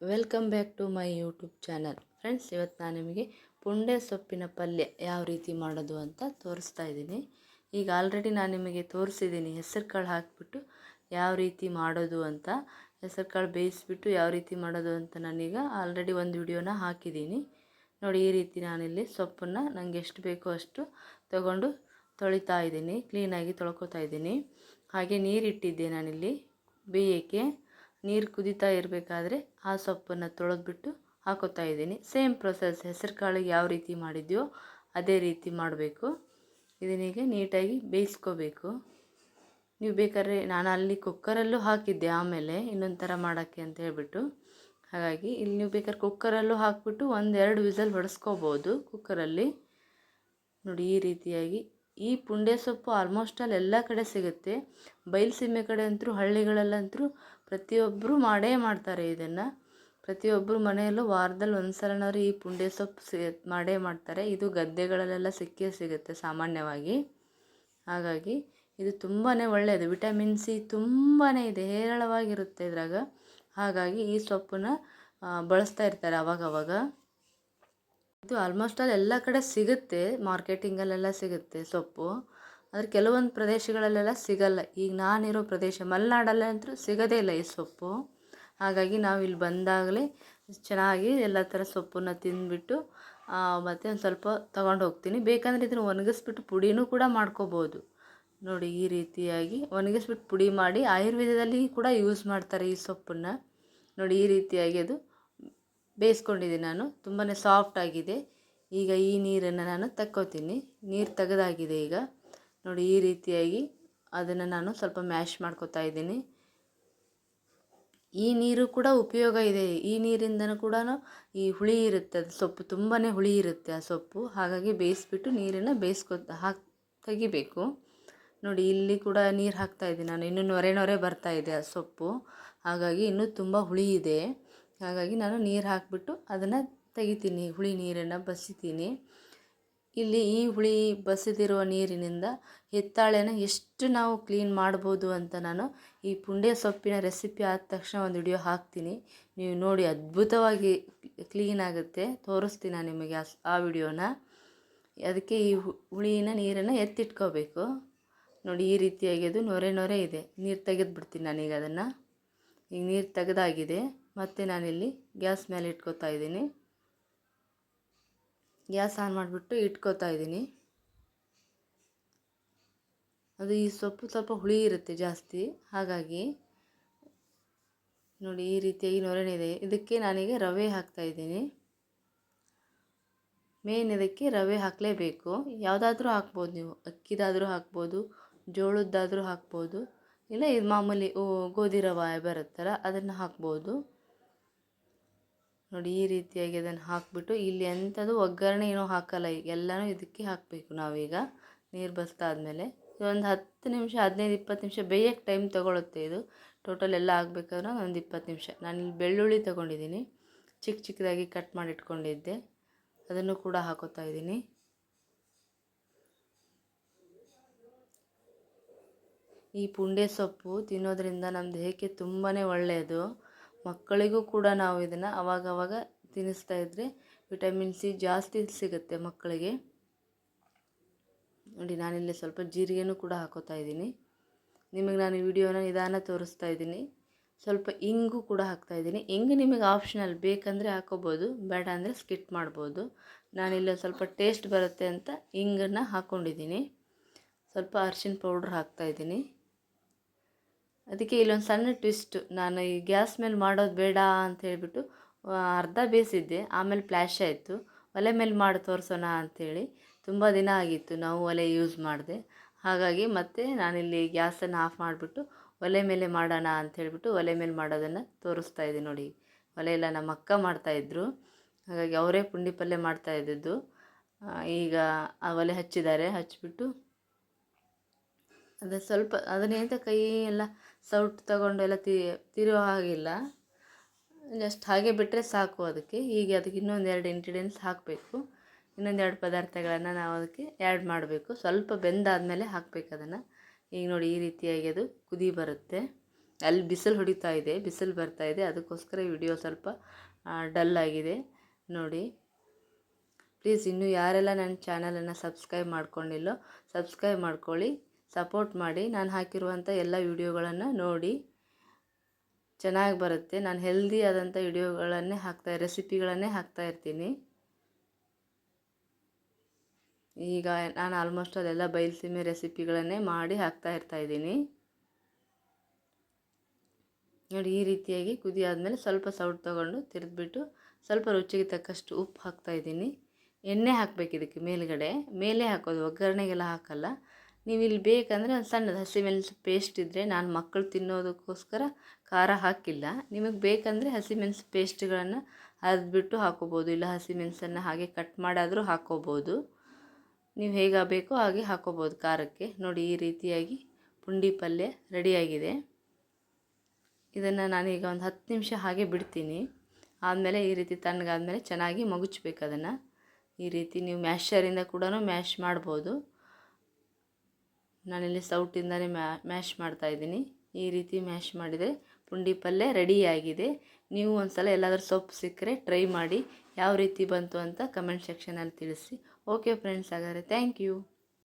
Welcome back to my YouTube channel. Friends, ಇವತ್ತು ನಾನು ನಿಮಗೆ ಪುಂಡೆ ಸೊಪ್ಪಿನ ಪಲ್ಯ ಯಾವ ರೀತಿ ಮಾಡೋದು ಅಂತ ತೋರಿಸ್ತಾ ಇದ್ದೀನಿ. ಈಗ ಆಲ್ರೆಡಿ ನಾನು ನಿಮಗೆ ತೋರಿಸಿದ್ದೀನಿ ಹೆಸರು ಕಾಳು ಹಾಕಿಬಿಟ್ಟು ಯಾವ ರೀತಿ ಮಾಡೋದು ಅಂತ. ಹೆಸರು ಕಾಳು ಬೇಯಿಸಿಬಿಟ್ಟು ಯಾವ ರೀತಿ ಮಾಡೋದು ಅಂತ ನಾನೀಗ ಆಲ್ರೆಡಿ ಒಂದು ವಿಡಿಯೋನ ಹಾಕಿದ್ದೀನಿ ನೋಡಿ. ಈ ರೀತಿ ನಾನಿಲ್ಲಿ ಸೊಪ್ಪನ್ನು ನನಗೆ ಎಷ್ಟು ಬೇಕೋ ಅಷ್ಟು ತಗೊಂಡು ತೊಳಿತಾ ಇದ್ದೀನಿ, ಕ್ಲೀನಾಗಿ ತೊಳ್ಕೊತಾ ಇದ್ದೀನಿ. ಹಾಗೆ ನೀರಿಟ್ಟಿದ್ದೆ ನಾನಿಲ್ಲಿ ಬೇಯೋಕ್ಕೆ. ನೀರು ಕುದೀತಾ ಇರಬೇಕಾದ್ರೆ ಆ ಸೊಪ್ಪನ್ನು ತೊಳೆದ್ಬಿಟ್ಟು ಹಾಕೋತಾ ಇದ್ದೀನಿ. ಸೇಮ್ ಪ್ರೊಸೆಸ್ ಹೆಸರು ಕಾಳಿಗೆ ಯಾವ ರೀತಿ ಮಾಡಿದ್ಯೋ ಅದೇ ರೀತಿ ಮಾಡಬೇಕು. ಇದನ್ನೀಗ ನೀಟಾಗಿ ಬೇಯಿಸ್ಕೋಬೇಕು. ನೀವು ಬೇಕಾದ್ರೆ ನಾನು ಅಲ್ಲಿ ಕುಕ್ಕರಲ್ಲೂ ಹಾಕಿದ್ದೆ ಆಮೇಲೆ ಇನ್ನೊಂದು ಥರ ಮಾಡೋಕ್ಕೆ ಅಂತ ಹೇಳ್ಬಿಟ್ಟು. ಹಾಗಾಗಿ ಇಲ್ಲಿ ನೀವು ಬೇಕಾದ್ರೆ ಕುಕ್ಕರಲ್ಲೂ ಹಾಕಿಬಿಟ್ಟು ಒಂದೆರಡು ವಿಸಲ್ ಹೊಡೆಸ್ಕೋಬೋದು ಕುಕ್ಕರಲ್ಲಿ ನೋಡಿ. ಈ ರೀತಿಯಾಗಿ ಈ ಪುಂಡೆ ಸೊಪ್ಪು ಆಲ್ಮೋಸ್ಟ್ ಎಲ್ಲ ಕಡೆ ಸಿಗುತ್ತೆ. ಬಯಲುಸೀಮೆ ಕಡೆ ಅಂತೂ ಹಳ್ಳಿಗಳಲ್ಲಂತೂ ಪ್ರತಿಯೊಬ್ಬರು ಮಾಡೇ ಮಾಡ್ತಾರೆ ಇದನ್ನು. ಪ್ರತಿಯೊಬ್ಬರು ಮನೆಯಲ್ಲೂ ವಾರದಲ್ಲಿ ಒಂದು ಸಲನಾದ್ರು ಈ ಪುಂಡೆ ಸೊಪ್ಪು ಮಾಡೇ ಮಾಡ್ತಾರೆ. ಇದು ಗದ್ದೆಗಳಲ್ಲೆಲ್ಲ ಸಿಕ್ಕೇ ಸಿಗುತ್ತೆ ಸಾಮಾನ್ಯವಾಗಿ. ಹಾಗಾಗಿ ಇದು ತುಂಬಾ ಒಳ್ಳೆಯದು. ವಿಟಮಿನ್ ಸಿ ತುಂಬಾ ಇದೆ, ಹೇರಳವಾಗಿರುತ್ತೆ ಇದ್ರಾಗ. ಹಾಗಾಗಿ ಈ ಸೊಪ್ಪನ್ನ ಬಳಸ್ತಾ ಇರ್ತಾರೆ ಅವಾಗವಾಗ. ಇದು ಆಲ್ಮೋಸ್ಟ್ ಎಲ್ಲ ಕಡೆ ಸಿಗುತ್ತೆ, ಮಾರ್ಕೆಟಿಂಗಲ್ಲೆಲ್ಲ ಸಿಗುತ್ತೆ ಸೊಪ್ಪು. ಆದರೆ ಕೆಲವೊಂದು ಪ್ರದೇಶಗಳಲ್ಲೆಲ್ಲ ಸಿಗಲ್ಲ. ಈಗ ನಾನಿರೋ ಪ್ರದೇಶ ಮಲೆನಾಡಲ್ಲಂತೂ ಸಿಗೋದೇ ಇಲ್ಲ ಈ ಸೊಪ್ಪು. ಹಾಗಾಗಿ ನಾವು ಇಲ್ಲಿ ಬಂದಾಗಲೇ ಚೆನ್ನಾಗಿ ಎಲ್ಲ ಥರ ಸೊಪ್ಪನ್ನು ತಿಂದುಬಿಟ್ಟು ಮತ್ತು ಒಂದು ಸ್ವಲ್ಪ ತೊಗೊಂಡು ಹೋಗ್ತೀನಿ. ಬೇಕಂದರೆ ಇದನ್ನು ಒಣಗಿಸ್ಬಿಟ್ಟು ಪುಡಿನೂ ಕೂಡ ಮಾಡ್ಕೋಬೋದು ನೋಡಿ. ಈ ರೀತಿಯಾಗಿ ಒಣಗಿಸ್ಬಿಟ್ಟು ಪುಡಿ ಮಾಡಿ ಆಯುರ್ವೇದದಲ್ಲಿ ಕೂಡ ಯೂಸ್ ಮಾಡ್ತಾರೆ ಈ ಸೊಪ್ಪನ್ನು ನೋಡಿ. ಈ ರೀತಿಯಾಗಿ ಅದು ಬೇಯಿಸ್ಕೊಂಡಿದ್ದೀನಿ ನಾನು, ತುಂಬಾ ಸಾಫ್ಟ್ ಆಗಿದೆ. ಈಗ ಈ ನೀರನ್ನು ನಾನು ತಕ್ಕೋತೀನಿ. ನೀರು ತೆಗೆದಾಗಿದೆ ಈಗ ನೋಡಿ. ಈ ರೀತಿಯಾಗಿ ಅದನ್ನು ನಾನು ಸ್ವಲ್ಪ ಮ್ಯಾಶ್ ಮಾಡ್ಕೊತಾ ಇದ್ದೀನಿ. ಈ ನೀರು ಕೂಡ ಉಪಯೋಗ ಇದೆ. ಈ ನೀರಿಂದನೂ ಕೂಡ ಈ ಹುಳಿ ಇರುತ್ತೆ, ಅದು ಸೊಪ್ಪು ತುಂಬಾ ಹುಳಿ ಇರುತ್ತೆ ಆ ಸೊಪ್ಪು. ಹಾಗಾಗಿ ಬೇಯಿಸ್ಬಿಟ್ಟು ನೀರನ್ನು ತೆಗಿಬೇಕು ನೋಡಿ. ಇಲ್ಲಿ ಕೂಡ ನೀರು ಹಾಕ್ತಾಯಿದ್ದೀನಿ ನಾನು, ಇನ್ನೂ ನೊರೆ ಬರ್ತಾ ಇದೆ ಆ ಸೊಪ್ಪು. ಹಾಗಾಗಿ ಇನ್ನೂ ತುಂಬ ಹುಳಿ ಇದೆ. ಹಾಗಾಗಿ ನಾನು ನೀರು ಹಾಕಿಬಿಟ್ಟು ಅದನ್ನು ತೆಗಿತೀನಿ, ಹುಳಿ ನೀರನ್ನು ಬಸಿತೀನಿ. ಇಲ್ಲಿ ಈ ಹುಳಿ ಬಸಿದಿರುವ ನೀರಿನಿಂದ ಹಿತ್ತಾಳೆನ ಎಷ್ಟು ನಾವು ಕ್ಲೀನ್ ಮಾಡ್ಬೋದು ಅಂತ ನಾನು ಈ ಪುಂಡೆ ಸೊಪ್ಪಿನ ರೆಸಿಪಿ ಆದ ತಕ್ಷಣ ಒಂದು ವಿಡಿಯೋ ಹಾಕ್ತೀನಿ. ನೀವು ನೋಡಿ, ಅದ್ಭುತವಾಗಿ ಕ್ಲೀನ್ ಆಗುತ್ತೆ. ತೋರಿಸ್ತೀನಿ ನಾನು ನಿಮಗೆ ಆ ವಿಡಿಯೋನ. ಅದಕ್ಕೆ ಈ ಹುಳಿನ ನೀರನ್ನು ಎತ್ತಿಟ್ಕೋಬೇಕು ನೋಡಿ. ಈ ರೀತಿಯಾಗಿ ಅದು ನೊರೆ ಇದೆ. ನೀರು ತೆಗೆದುಬಿಡ್ತೀನಿ ನಾನೀಗ ಅದನ್ನು. ಈಗ ನೀರು ತೆಗೆದಾಗಿದೆ. ಮತ್ತು ನಾನಿಲ್ಲಿ ಗ್ಯಾಸ್ ಮೇಲೆ ಇಟ್ಕೋತಾ ಇದ್ದೀನಿ. ಗ್ಯಾಸ್ ಆನ್ ಮಾಡಿಬಿಟ್ಟು ಇಟ್ಕೋತಾ ಇದ್ದೀನಿ. ಅದು ಈ ಸೊಪ್ಪು ಸ್ವಲ್ಪ ಹುಳಿ ಇರುತ್ತೆ ಜಾಸ್ತಿ. ಹಾಗಾಗಿ ನೋಡಿ ಈ ರೀತಿಯಾಗಿ ನೊರೆನಿದೆ. ಇದಕ್ಕೆ ನಾನೀಗ ರವೆ ಹಾಕ್ತಾಯಿದ್ದೀನಿ. ಮೇನ್ ಇದಕ್ಕೆ ರವೆ ಹಾಕಲೇಬೇಕು. ಯಾವುದಾದ್ರೂ ಹಾಕ್ಬೋದು, ನೀವು ಅಕ್ಕಿದಾದರೂ ಹಾಕ್ಬೋದು, ಜೋಳದ್ದಾದರೂ ಹಾಕ್ಬೋದು, ಇಲ್ಲ ಇದು ಮಾಮೂಲಿ ಗೋಧಿ ರವೆ ಬರುತ್ತಲ್ಲ ಅದನ್ನು ಹಾಕ್ಬೋದು ನೋಡಿ. ಈ ರೀತಿಯಾಗಿ ಅದನ್ನು ಹಾಕಿಬಿಟ್ಟು ಇಲ್ಲಿ ಎಂಥದ್ದು ಒಗ್ಗರಣೆ ಏನೂ ಹಾಕಲ್ಲ, ಈಗ ಎಲ್ಲನೂ ಇದಕ್ಕೆ ಹಾಕಬೇಕು ನಾವೀಗ. ನೀರು ಬಸ್ದಾದ್ಮೇಲೆ ಒಂದು 10 ನಿಮಿಷ 15-20 ನಿಮಿಷ ಬೇಯೋಕ್ಕೆ ಟೈಮ್ ತೊಗೊಳುತ್ತೆ ಇದು. ಟೋಟಲ್ ಎಲ್ಲ ಆಗಬೇಕಾದ್ರೆ ಒಂದು 20 ನಿಮಿಷ. ನಾನಿಲ್ಲಿ ಬೆಳ್ಳುಳ್ಳಿ ತೊಗೊಂಡಿದ್ದೀನಿ, ಚಿಕ್ಕದಾಗಿ ಕಟ್ ಮಾಡಿ ಇಟ್ಕೊಂಡಿದ್ದೆ, ಅದನ್ನು ಕೂಡ ಹಾಕೋತಾ ಇದ್ದೀನಿ. ಈ ಪುಂಡೆ ಸೊಪ್ಪು ತಿನ್ನೋದ್ರಿಂದ ನಮ್ಮ ದೇಹಕ್ಕೆ ತುಂಬಾ ಒಳ್ಳೆಯದು. ಮಕ್ಕಳಿಗೂ ಕೂಡ ನಾವು ಇದನ್ನು ಅವಾಗವಾಗ ತಿನ್ನಿಸ್ತಾ ಇದ್ದರೆ ವಿಟಮಿನ್ ಸಿ ಜಾಸ್ತಿ ಸಿಗುತ್ತೆ ಮಕ್ಕಳಿಗೆ ನೋಡಿ. ನಾನಿಲ್ಲಿ ಸ್ವಲ್ಪ ಜೀರಿಗೆನೂ ಕೂಡ ಹಾಕೋತಾ ಇದ್ದೀನಿ. ನಿಮಗೆ ನಾನು ಈ ವಿಡಿಯೋನ ನಿಧಾನ ತೋರಿಸ್ತಾ ಇದ್ದೀನಿ. ಸ್ವಲ್ಪ ಇಂಗು ಕೂಡ ಹಾಕ್ತಾಯಿದ್ದೀನಿ. ಇಂಗು ನಿಮಗೆ ಆಪ್ಷನಲ್, ಬೇಕಂದರೆ ಹಾಕೋಬೋದು, ಬೇಡ ಅಂದರೆ ಸ್ಕಿಪ್ ಮಾಡ್ಬೋದು. ನಾನಿಲ್ಲಿ ಸ್ವಲ್ಪ ಟೇಸ್ಟ್ ಬರುತ್ತೆ ಅಂತ ಇಂಗನ್ನು ಹಾಕ್ಕೊಂಡಿದ್ದೀನಿ. ಸ್ವಲ್ಪ ಅರಿಶಿನ ಪೌಡ್ರ್ ಹಾಕ್ತಾಯಿದ್ದೀನಿ. ಅದಕ್ಕೆ ಇಲ್ಲೊಂದು ಸಣ್ಣ ಟ್ವಿಸ್ಟ್, ನಾನು ಈ ಗ್ಯಾಸ್ ಮೇಲೆ ಮಾಡೋದು ಬೇಡ ಅಂತ ಹೇಳ್ಬಿಟ್ಟು ಅರ್ಧ ಬೇಯಿಸಿದ್ದೆ. ಆಮೇಲೆ ಫ್ಲ್ಯಾಶ್ ಆಯಿತು, ಒಲೆ ಮೇಲೆ ಮಾಡಿ ತೋರಿಸೋಣ ಅಂಥೇಳಿ. ತುಂಬ ದಿನ ಆಗಿತ್ತು ನಾವು ಒಲೆ ಯೂಸ್ ಮಾಡಿದೆ. ಹಾಗಾಗಿ ಮತ್ತೆ ನಾನಿಲ್ಲಿ ಗ್ಯಾಸನ್ನು ಆಫ್ ಮಾಡಿಬಿಟ್ಟು ಒಲೆ ಮೇಲೆ ಮಾಡೋಣ ಅಂಥೇಳ್ಬಿಟ್ಟು ಒಲೆ ಮೇಲೆ ಮಾಡೋದನ್ನು ತೋರಿಸ್ತಾ ಇದ್ದೀನಿ ನೋಡಿ. ಒಲೆ ಎಲ್ಲ ನಮ್ಮ ಅಕ್ಕ ಮಾಡ್ತಾಯಿದ್ರು, ಹಾಗಾಗಿ ಅವರೇ ಪುಂಡಿ ಪಲ್ಯ ಮಾಡ್ತಾಯಿದ್ದದ್ದು. ಈಗ ಆ ಒಲೆ ಹಚ್ಚಿಬಿಟ್ಟು ಅದು ಸ್ವಲ್ಪ ಅದನ್ನೇಂತ ಕೈ ಎಲ್ಲ ಸೌಟು ತಗೊಂಡು ಎಲ್ಲ ತಿರುವೋ ಹಾಗಿಲ್ಲ, ಜಸ್ಟ್ ಹಾಗೆ ಬಿಟ್ಟರೆ ಸಾಕು ಅದಕ್ಕೆ. ಹೀಗೆ ಅದಕ್ಕೆ ಇನ್ನೊಂದು 2 ಇಂಗ್ರೀಡಿಯೆಂಟ್ಸ್ ಹಾಕಬೇಕು. ಇನ್ನೊಂದು 2 ಪದಾರ್ಥಗಳನ್ನು ನಾವು ಅದಕ್ಕೆ ಆ್ಯಡ್ ಮಾಡಬೇಕು. ಸ್ವಲ್ಪ ಬೆಂದಾದಮೇಲೆ ಹಾಕಬೇಕು ಅದನ್ನು. ಈಗ ನೋಡಿ ಈ ರೀತಿಯಾಗಿ ಅದು ಕುದಿ ಬರುತ್ತೆ. ಅಲ್ಲಿ ಬಿಸಿಲು ಹೊಡಿತಾ ಇದೆ, ಬಿಸಿಲು ಬರ್ತಾ ಇದೆ, ಅದಕ್ಕೋಸ್ಕರ ವಿಡಿಯೋ ಸ್ವಲ್ಪ ಡಲ್ ಆಗಿದೆ ನೋಡಿ. ಪ್ಲೀಸ್ ಇನ್ನೂ ಯಾರೆಲ್ಲ ನನ್ನ ಚಾನಲನ್ನು ಸಬ್ಸ್ಕ್ರೈಬ್ ಮಾಡ್ಕೊಂಡಿಲ್ಲೋ ಸಬ್ಸ್ಕ್ರೈಬ್ ಮಾಡ್ಕೊಳ್ಳಿ, ಸಪೋರ್ಟ್ ಮಾಡಿ. ನಾನು ಹಾಕಿರುವಂಥ ಎಲ್ಲ ವಿಡಿಯೋಗಳನ್ನು ನೋಡಿ, ಚೆನ್ನಾಗಿ ಬರುತ್ತೆ. ನಾನು ಹೆಲ್ದಿ ಆದಂಥ ವಿಡಿಯೋಗಳನ್ನೇ ರೆಸಿಪಿಗಳನ್ನೇ ಹಾಕ್ತಾಯಿರ್ತೀನಿ. ಈಗ ನಾನು ಆಲ್ಮೋಸ್ಟ್ ಅದೆಲ್ಲ ಬಯಲುಸೀಮೆ ರೆಸಿಪಿಗಳನ್ನೇ ಮಾಡಿ ಹಾಕ್ತಾಯಿರ್ತಾಯಿದ್ದೀನಿ ನೋಡಿ. ಈ ರೀತಿಯಾಗಿ ಕುದಿ ಆದಮೇಲೆ ಸ್ವಲ್ಪ ಸೌಟ್ ತೊಗೊಂಡು ತಿರುಗಿಬಿಟ್ಟು ಸ್ವಲ್ಪ ರುಚಿಗೆ ತಕ್ಕಷ್ಟು ಉಪ್ಪು ಹಾಕ್ತಾಯಿದ್ದೀನಿ. ಎಣ್ಣೆ ಹಾಕಬೇಕು ಇದಕ್ಕೆ, ಮೇಲೆ ಹಾಕೋದು, ಒಗ್ಗರಣೆಗೆಲ್ಲ ಹಾಕಲ್ಲ. ನೀವು ಇಲ್ಲಿ ಬೇಕಂದರೆ ಒಂದು ಸಣ್ಣದು ಹಸಿಮೆಣಸು ಪೇಸ್ಟ್ ಇದ್ದರೆ, ನಾನು ಮಕ್ಕಳು ತಿನ್ನೋದಕ್ಕೋಸ್ಕರ ಖಾರ ಹಾಕಿಲ್ಲ. ನಿಮಗೆ ಬೇಕಂದರೆ ಹಸಿಮೆಣಸು ಪೇಸ್ಟ್ಗಳನ್ನು ಅರೆದ್ಬಿಟ್ಟು ಹಾಕೋಬೋದು, ಇಲ್ಲ ಹಸಿಮೆಣಸನ್ನು ಹಾಗೆ ಕಟ್ ಮಾಡಾದರೂ ಹಾಕೋಬೋದು. ನೀವು ಹೇಗೆ ಬೇಕೋ ಹಾಗೆ ಹಾಕೋಬೋದು ಖಾರಕ್ಕೆ. ನೋಡಿ ಈ ರೀತಿಯಾಗಿ ಪುಂಡಿ ಪಲ್ಯ ರೆಡಿಯಾಗಿದೆ. ಇದನ್ನು ನಾನೀಗ ಒಂದು 10 ನಿಮಿಷ ಹಾಗೆ ಬಿಡ್ತೀನಿ. ಆದಮೇಲೆ ಈ ರೀತಿ ತಣ್ಣಗಾದ್ಮೇಲೆ ಚೆನ್ನಾಗಿ ಮಗುಚಬೇಕು ಅದನ್ನು. ಈ ರೀತಿ ನೀವು ಮ್ಯಾಶರಿಂದ ಕೂಡ ಮ್ಯಾಶ್ ಮಾಡ್ಬೋದು. ನಾನಿಲ್ಲಿ ಸೌಟಿಂದನೇ ಮ್ಯಾಶ್ ಮಾಡ್ತಾಯಿದ್ದೀನಿ. ಈ ರೀತಿ ಮ್ಯಾಶ್ ಮಾಡಿದರೆ ಪುಂಡಿ ಪಲ್ಯ ರೆಡಿಯಾಗಿದೆ. ನೀವು ಒಂದು ಸಲ ಎಲ್ಲಾದರೂ ಸೊಪ್ಪು ಸಿಕ್ಕರೆ ಟ್ರೈ ಮಾಡಿ, ಯಾವ ರೀತಿ ಬಂತು ಅಂತ ಕಮೆಂಟ್ ಸೆಕ್ಷನಲ್ಲಿ ತಿಳಿಸಿ. ಓಕೆ ಫ್ರೆಂಡ್ಸ್, ಹಾಗಾದರೆ ಥ್ಯಾಂಕ್ ಯು.